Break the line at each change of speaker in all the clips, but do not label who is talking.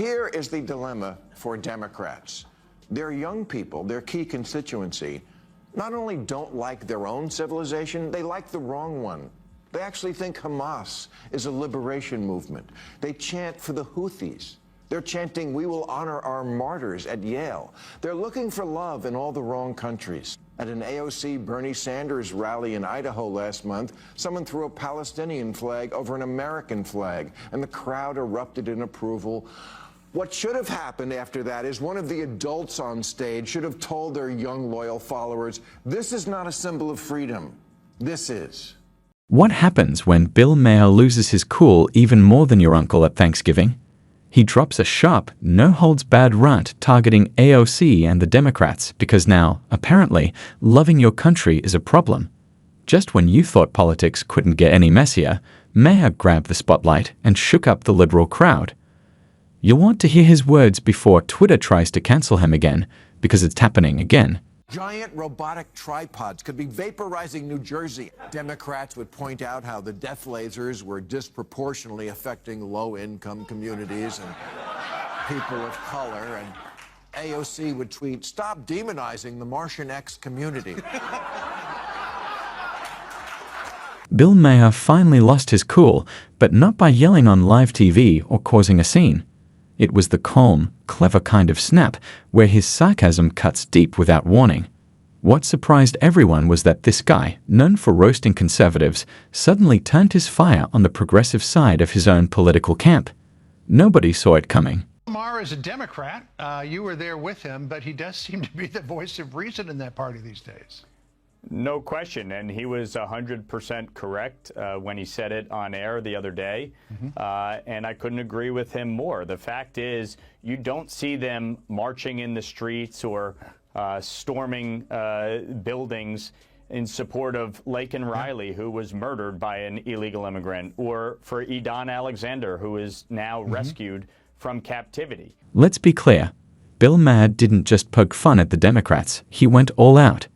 here is the dilemma for Democrats. Their young people, their key constituency, not only don't like their own civilization, they like the wrong one. They actually think Hamas is a liberation movement. They chant for the Houthis. They're chanting, "We will honor our martyrs" at Yale. They're looking for love in all the wrong countries. At an AOC Bernie Sanders rally in Idaho last month, someone threw a Palestinian flag over an American flag, and the crowd erupted in approval. What should have happened after that is one of the adults on stage should have told their young, loyal followers, this is not a symbol of freedom. This is.
What happens when Bill Maher loses his cool even more than your uncle at Thanksgiving? He drops a sharp, no-holds-barred rant targeting AOC and the Democrats because now, apparently, loving your country is a problem. Just when you thought politics couldn't get any messier, Maher grabbed the spotlight and shook up the liberal crowd. You'll want to hear his words before Twitter tries to cancel him again, because it's happening again.
Giant robotic tripods could be vaporizing New Jersey. Democrats would point out how the death lasers were disproportionately affecting low-income communities and people of color, and AOC would tweet, "Stop demonizing the Martian X community."
Bill Maher finally lost his cool, but not by yelling on live TV or causing a scene. It was the calm, clever kind of snap where his sarcasm cuts deep without warning. What surprised everyone was that this guy, known for roasting conservatives, suddenly turned his fire on the progressive side of his own political camp. Nobody saw it coming.
Maher is a Democrat. You were there with him, but he does seem to be the voice of reason in that party these days.
No question, and he was 100% correct when he said it on air the other day, and I couldn't agree with him more. The fact is, you don't see them marching in the streets or storming buildings in support of Laken Riley, who was murdered by an illegal immigrant, or for Edon Alexander, who is now rescued from captivity.
Let's be clear. Bill Maher didn't just poke fun at the Democrats. He went all out.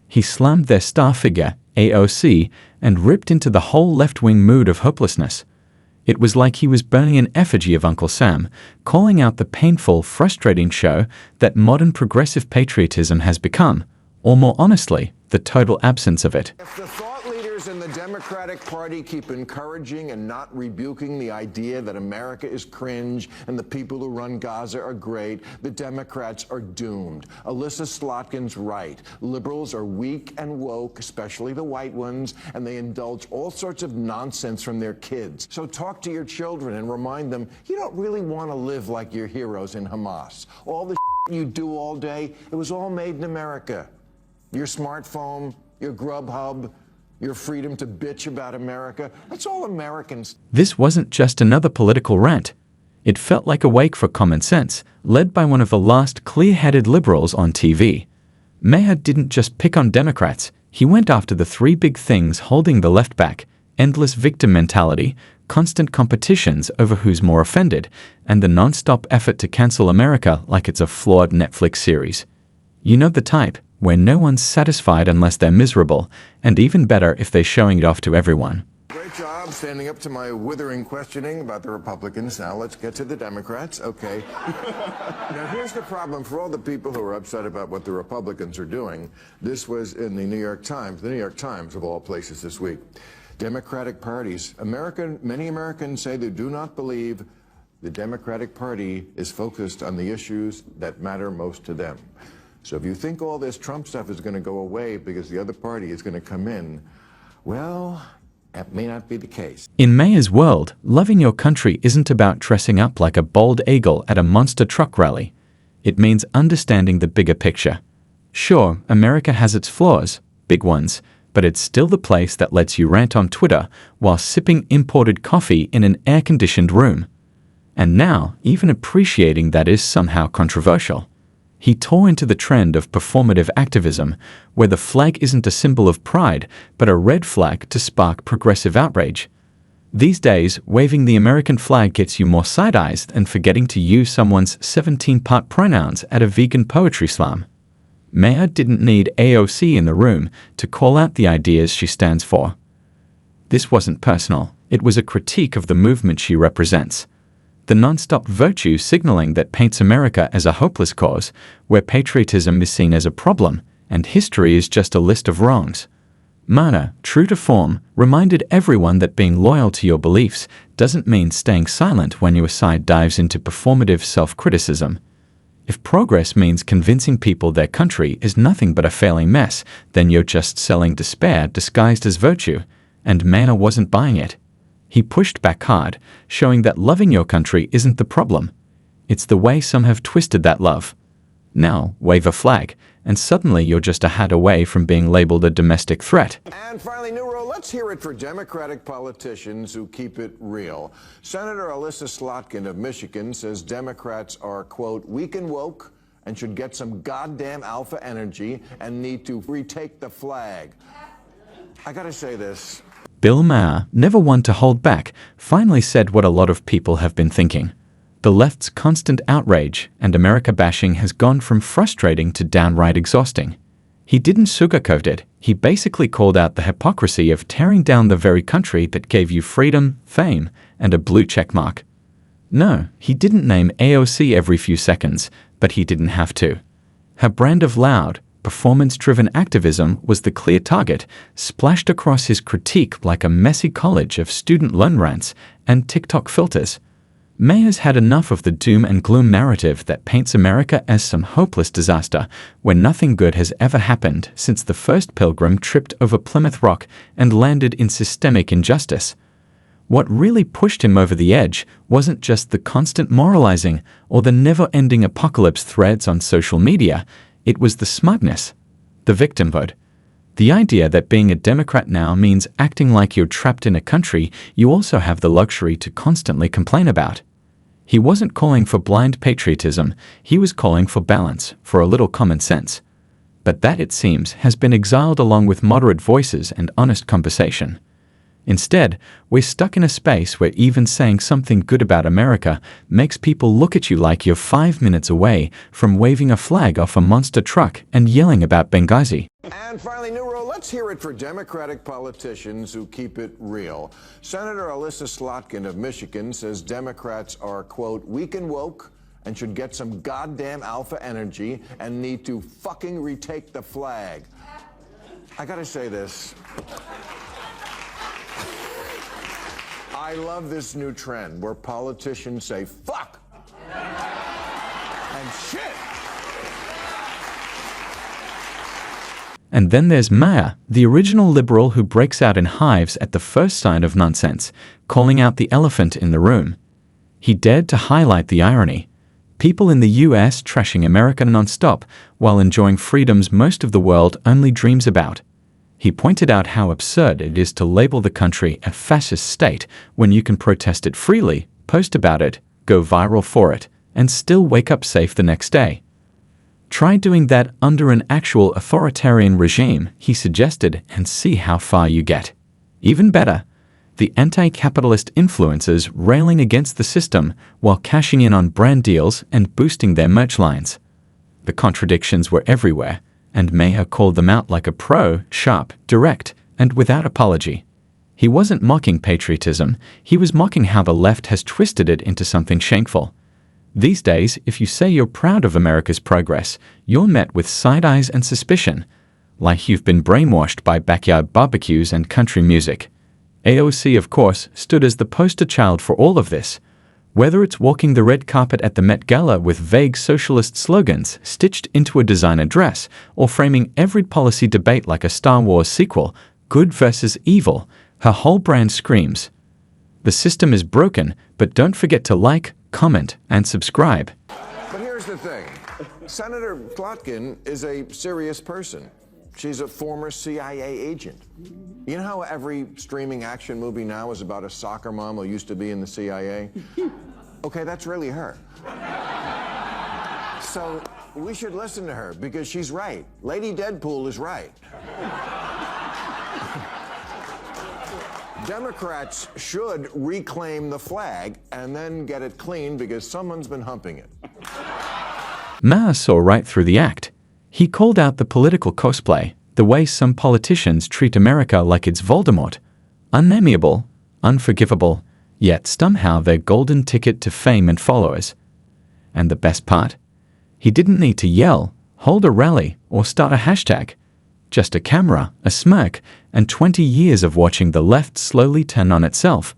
He slammed their star figure, AOC, and ripped into the whole left-wing mood of hopelessness. It was like he was burning an effigy of Uncle Sam, calling out the painful, frustrating show that modern progressive patriotism has become, or more honestly, the total absence of it.
If the thought leaders in the Democratic Party keep encouraging and not rebuking the idea that America is cringe and the people who run Gaza are great, the Democrats are doomed. Alyssa Slotkin's right. Liberals are weak and woke, especially the white ones, and they indulge all sorts of nonsense from their kids. So talk to your children and remind them, you don't really want to live like your heroes in Hamas. All the you do all day, it was all made in America. Your smartphone, your Grubhub, your freedom to bitch about America, that's all Americans.
This wasn't just another political rant. It felt like a wake for common sense, led by one of the last clear-headed liberals on TV. Maher didn't just pick on Democrats. He went after the three big things holding the left back: endless victim mentality, constant competitions over who's more offended, and the non-stop effort to cancel America like it's a flawed Netflix series. You know the type, where no one's satisfied unless they're miserable, and even better if they're showing it off to everyone.
Great job standing up to my withering questioning about the Republicans. Now let's get to the Democrats. Okay. Now here's the problem for all the people who are upset about what the Republicans are doing. This was in the New York Times of all places this week. Democratic parties. Many Americans say they do not believe the Democratic Party is focused on the issues that matter most to them. So if you think all this Trump stuff is going to go away because the other party is going to come in, well, that may not be the case.
In Maher's world, loving your country isn't about dressing up like a bald eagle at a monster truck rally. It means understanding the bigger picture. Sure, America has its flaws, big ones, but it's still the place that lets you rant on Twitter while sipping imported coffee in an air-conditioned room. And now, even appreciating that is somehow controversial. He tore into the trend of performative activism, where the flag isn't a symbol of pride, but a red flag to spark progressive outrage. These days, waving the American flag gets you more side-eyes than forgetting to use someone's 17-part pronouns at a vegan poetry slam. Maher didn't need AOC in the room to call out the ideas she stands for. This wasn't personal. It was a critique of the movement she represents. the non-stop virtue signaling that paints America as a hopeless cause, where patriotism is seen as a problem, and history is just a list of wrongs. Maher, true to form, reminded everyone that being loyal to your beliefs doesn't mean staying silent when your side dives into performative self-criticism. If progress means convincing people their country is nothing but a failing mess, then you're just selling despair disguised as virtue, and Maher wasn't buying it. He pushed back hard, showing that loving your country isn't the problem. It's the way some have twisted that love. Now, wave a flag, and suddenly you're just a hat away from being labeled a domestic threat.
And finally, Neuro, let's hear it for Democratic politicians who keep it real. Senator Alyssa Slotkin of Michigan says Democrats are, quote, weak and woke and should get some goddamn alpha energy and need to retake the flag. I gotta say this.
Bill Maher, never one to hold back, finally said what a lot of people have been thinking. The left's constant outrage and America bashing has gone from frustrating to downright exhausting. He didn't sugarcoat it. He basically called out the hypocrisy of tearing down the very country that gave you freedom, fame, and a blue checkmark. No, he didn't name AOC every few seconds, but he didn't have to. Her brand of loud, performance-driven activism was the clear target, splashed across his critique like a messy college of student loan rants and TikTok filters. Maher's had enough of the doom and gloom narrative that paints America as some hopeless disaster where nothing good has ever happened since the first pilgrim tripped over Plymouth Rock and landed in systemic injustice. What really pushed him over the edge wasn't just the constant moralizing or the never-ending apocalypse threads on social media, it was the smugness, the victimhood. The idea that being a Democrat now means acting like you're trapped in a country you also have the luxury to constantly complain about. He wasn't calling for blind patriotism, he was calling for balance, for a little common sense. But that, it seems, has been exiled along with moderate voices and honest conversation. Instead, we're stuck in a space where even saying something good about America makes people look at you like you're 5 minutes away from waving a flag off a monster truck and yelling about Benghazi.
And finally, Neuro, let's hear it for Democratic politicians who keep it real. Senator Alyssa Slotkin of Michigan says Democrats are, quote, weak and woke and should get some goddamn alpha energy and need to fucking retake the flag. I gotta say this. I love this new trend where politicians say, fuck, and shit.
And then there's Maher, the original liberal who breaks out in hives at the first sign of nonsense, calling out the elephant in the room. He dared to highlight the irony. People in the US trashing America non-stop while enjoying freedoms most of the world only dreams about. He pointed out how absurd it is to label the country a fascist state when you can protest it freely, post about it, go viral for it, and still wake up safe the next day. Try doing that under an actual authoritarian regime, he suggested, and see how far you get. Even better, the anti-capitalist influencers railing against the system while cashing in on brand deals and boosting their merch lines. The contradictions were everywhere, and Maher called them out like a pro, sharp, direct, and without apology. He wasn't mocking patriotism, he was mocking how the left has twisted it into something shameful. These days, if you say you're proud of America's progress, you're met with side eyes and suspicion, like you've been brainwashed by backyard barbecues and country music. AOC, of course, stood as the poster child for all of this. Whether it's walking the red carpet at the Met Gala with vague socialist slogans stitched into a designer dress, or framing every policy debate like a Star Wars sequel, good versus evil, her whole brand screams, the system is broken, but don't forget to like, comment, and subscribe.
But here's the thing. Senator Slotkin is a serious person. She's a former CIA agent. You know how every streaming action movie now is about a soccer mom who used to be in the CIA? Okay, that's really her. So we should listen to her because she's right. Lady Deadpool is right. Democrats should reclaim the flag and then get it clean because someone's been humping it.
Maher saw right through the act. He called out the political cosplay, the way some politicians treat America like it's Voldemort. Unnameable, unforgivable, yet somehow their golden ticket to fame and followers. And the best part? He didn't need to yell, hold a rally, or start a hashtag. Just a camera, a smirk, and 20 years of watching the left slowly turn on itself.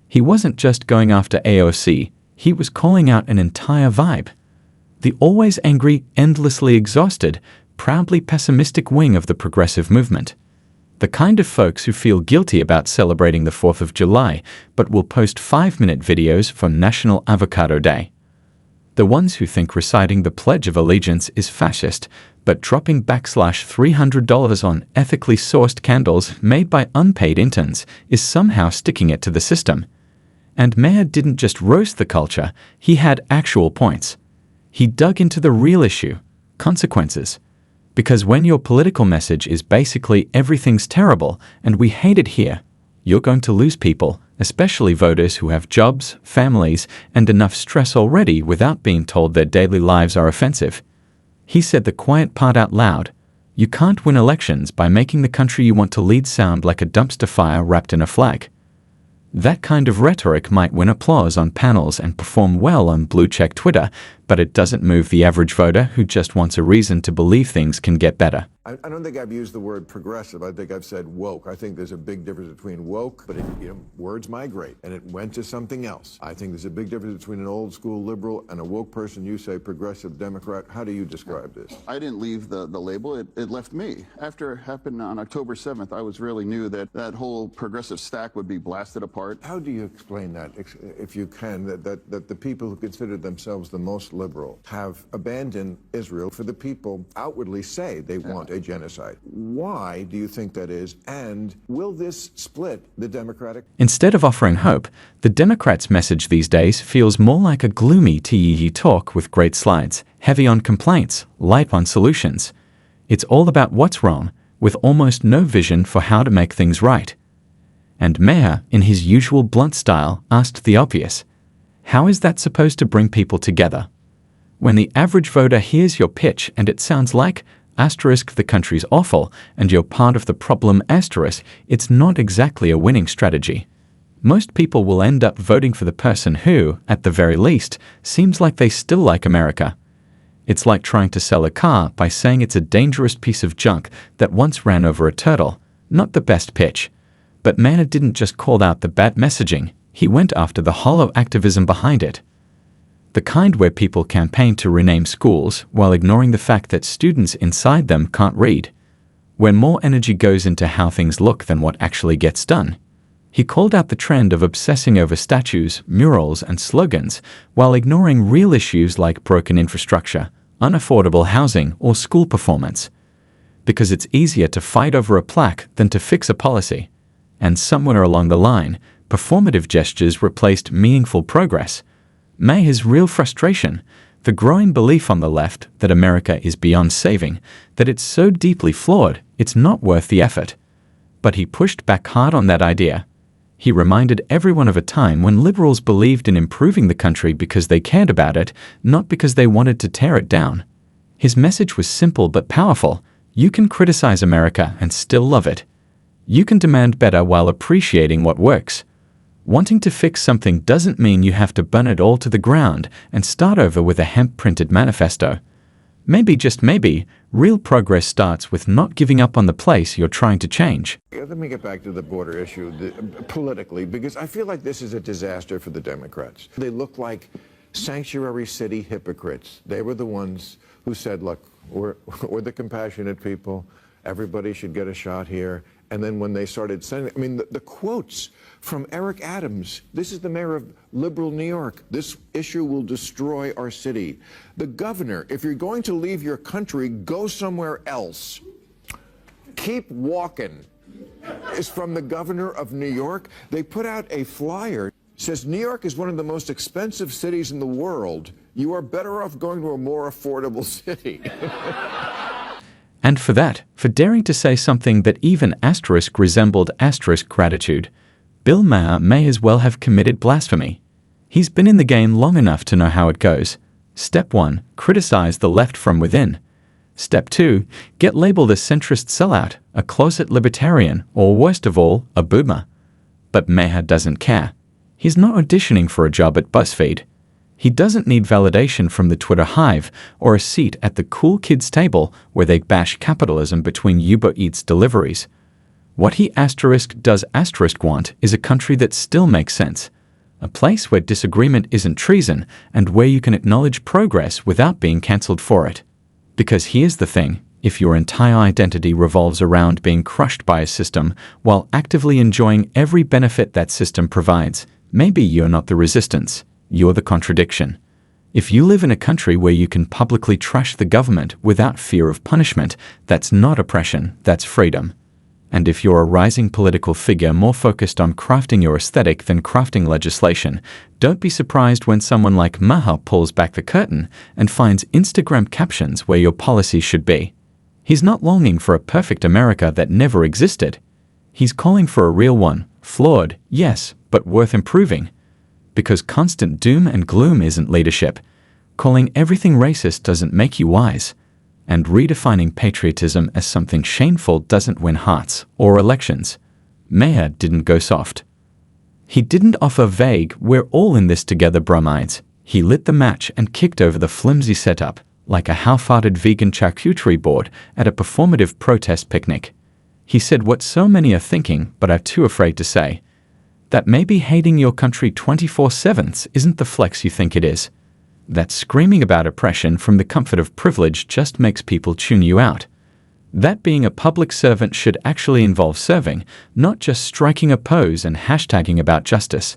He wasn't just going after AOC, he was calling out an entire vibe. The always angry, endlessly exhausted, proudly pessimistic wing of the progressive movement. The kind of folks who feel guilty about celebrating the 4th of July, but will post 5-minute videos for National Avocado Day. The ones who think reciting the Pledge of Allegiance is fascist, but dropping $300 on ethically sourced candles made by unpaid interns is somehow sticking it to the system. And Maher didn't just roast the culture, he had actual points. He dug into the real issue, consequences. Because when your political message is basically everything's terrible and we hate it here, you're going to lose people, especially voters who have jobs, families, and enough stress already without being told their daily lives are offensive. He said the quiet part out loud. You can't win elections by making the country you want to lead sound like a dumpster fire wrapped in a flag. That kind of rhetoric might win applause on panels and perform well on blue-check Twitter, but it doesn't move the average voter who just wants a reason to believe things can get better.
I don't think I've used the word progressive. I think I've said woke. I think there's a big difference between woke, but words migrate, and it went to something else. I think there's a big difference between an old school liberal and a woke person. You say progressive Democrat. How do you describe this?
I didn't leave the label. It left me. After it happened on October 7th, I was really knew that that whole progressive stack would be blasted apart.
How do you explain that, if you can, that the people who consider themselves the most liberal have abandoned Israel for the people outwardly say they want a genocide? Why do you think that is? And will this split the Democratic?
Instead of offering hope, the Democrats' message these days feels more like a gloomy tee talk with great slides, heavy on complaints, light on solutions. It's all about what's wrong, with almost no vision for how to make things right. And Maher, in his usual blunt style, asked the obvious. How is that supposed to bring people together? When the average voter hears your pitch and it sounds like, *, the country's awful, and you're part of the problem, *, it's not exactly a winning strategy. Most people will end up voting for the person who, at the very least, seems like they still like America. It's like trying to sell a car by saying it's a dangerous piece of junk that once ran over a turtle. Not the best pitch. But Maher didn't just call out the bad messaging, he went after the hollow activism behind it. The kind where people campaign to rename schools while ignoring the fact that students inside them can't read. Where more energy goes into how things look than what actually gets done. He called out the trend of obsessing over statues, murals, and slogans while ignoring real issues like broken infrastructure, unaffordable housing, or school performance. Because it's easier to fight over a plaque than to fix a policy. And somewhere along the line, performative gestures replaced meaningful progress. Maher's real frustration, the growing belief on the left that America is beyond saving, that it's so deeply flawed, it's not worth the effort. But he pushed back hard on that idea. He reminded everyone of a time when liberals believed in improving the country because they cared about it, not because they wanted to tear it down. His message was simple but powerful. You can criticize America and still love it. You can demand better while appreciating what works. Wanting to fix something doesn't mean you have to burn it all to the ground and start over with a hemp-printed manifesto. Maybe, just maybe, real progress starts with not giving up on the place you're trying to change.
Let me get back to the border issue politically, because I feel like this is a disaster for the Democrats. They look like sanctuary city hypocrites. They were the ones who said, look, we're the compassionate people. Everybody should get a shot here. And then when they started sending, I mean, the quotes from Eric Adams, this is the mayor of liberal New York, this issue will destroy our city. The governor, if you're going to leave your country, go somewhere else. Keep walking, is from the governor of New York. They put out a flyer, says New York is one of the most expensive cities in the world. You are better off going to a more affordable city.
And for that, for daring to say something that even * resembled * gratitude, Bill Maher may as well have committed blasphemy. He's been in the game long enough to know how it goes. Step 1, criticize the left from within. Step 2, get labeled a centrist sellout, a closet libertarian, or worst of all, a boomer. But Maher doesn't care. He's not auditioning for a job at BuzzFeed. He doesn't need validation from the Twitter hive or a seat at the cool kids table where they bash capitalism between Uber Eats deliveries. What he does want is a country that still makes sense. A place where disagreement isn't treason and where you can acknowledge progress without being cancelled for it. Because here's the thing, if your entire identity revolves around being crushed by a system while actively enjoying every benefit that system provides, maybe you're not the resistance, you're the contradiction. If you live in a country where you can publicly trash the government without fear of punishment, that's not oppression, that's freedom. And if you're a rising political figure more focused on crafting your aesthetic than crafting legislation, don't be surprised when someone like Maher pulls back the curtain and finds Instagram captions where your policies should be. He's not longing for a perfect America that never existed. He's calling for a real one, flawed, yes, but worth improving. Because constant doom and gloom isn't leadership. Calling everything racist doesn't make you wise. And redefining patriotism as something shameful doesn't win hearts or elections. Maher didn't go soft. He didn't offer vague, we're all in this together bromides. He lit the match and kicked over the flimsy setup, like a half-hearted vegan charcuterie board at a performative protest picnic. He said what so many are thinking but are too afraid to say. That maybe hating your country 24/7 isn't the flex you think it is. That screaming about oppression from the comfort of privilege just makes people tune you out. That being a public servant should actually involve serving, not just striking a pose and hashtagging about justice.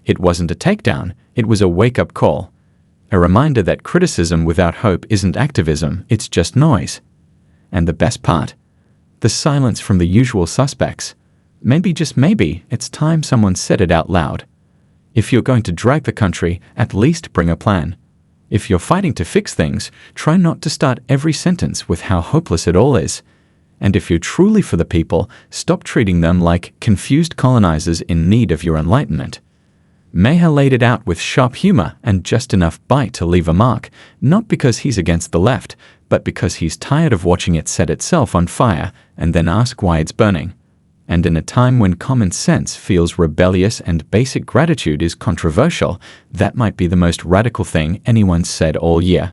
It wasn't a takedown, it was a wake-up call. A reminder that criticism without hope isn't activism, it's just noise. And the best part? The silence from the usual suspects. Maybe, just maybe, it's time someone said it out loud. If you're going to drag the country, at least bring a plan. If you're fighting to fix things, try not to start every sentence with how hopeless it all is. And if you're truly for the people, stop treating them like confused colonizers in need of your enlightenment. Maher laid it out with sharp humor and just enough bite to leave a mark, not because he's against the left, but because he's tired of watching it set itself on fire and then ask why it's burning. And in a time when common sense feels rebellious and basic gratitude is controversial, that might be the most radical thing anyone's said all year.